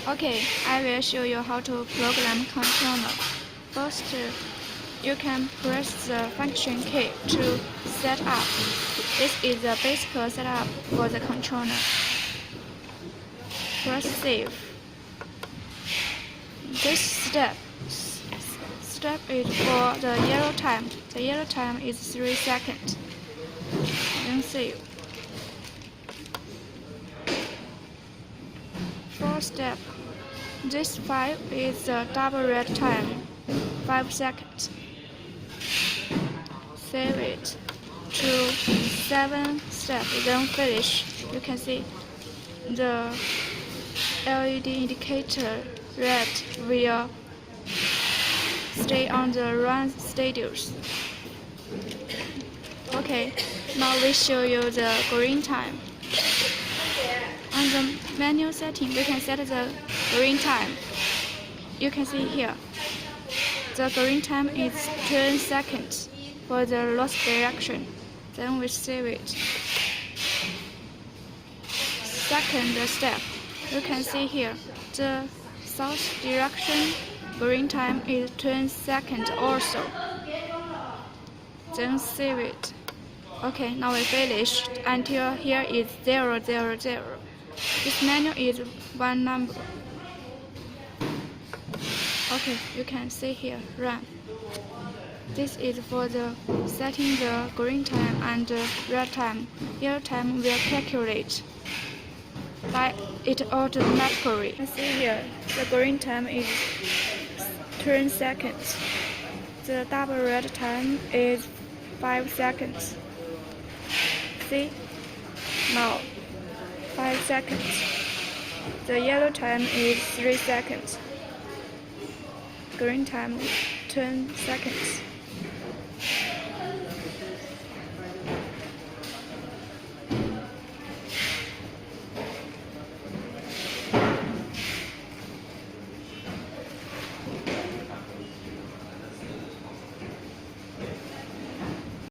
Okay, I will show you how to program controller. First, you can press the function key to set up. This is the basic setup for the controller. Press save. This step is for the yellow time. The yellow time is 3 seconds. Then save. Fourth step. This file is the double red time, 5 seconds. Save it to 7 steps, then finish. You can see the LED indicator red will stay on the run status. Okay, now we show you the green time. On the menu setting, we can set the green time. You can see here. The green time is 10 seconds for the lost direction. Then we save it. Second step, you can see here. The south direction green time is 10 seconds also. Then save it. Okay, now we finished until here is 0, 0, 0. This menu is one number. Okay, you can see here, run. This is for the setting the green time and red time. Yellow time will calculate by it automatically. You see here, the green time is 10 seconds. The double red time is 5 seconds. See? Now, 5 seconds. The yellow time is 3 seconds. Green time 10 seconds.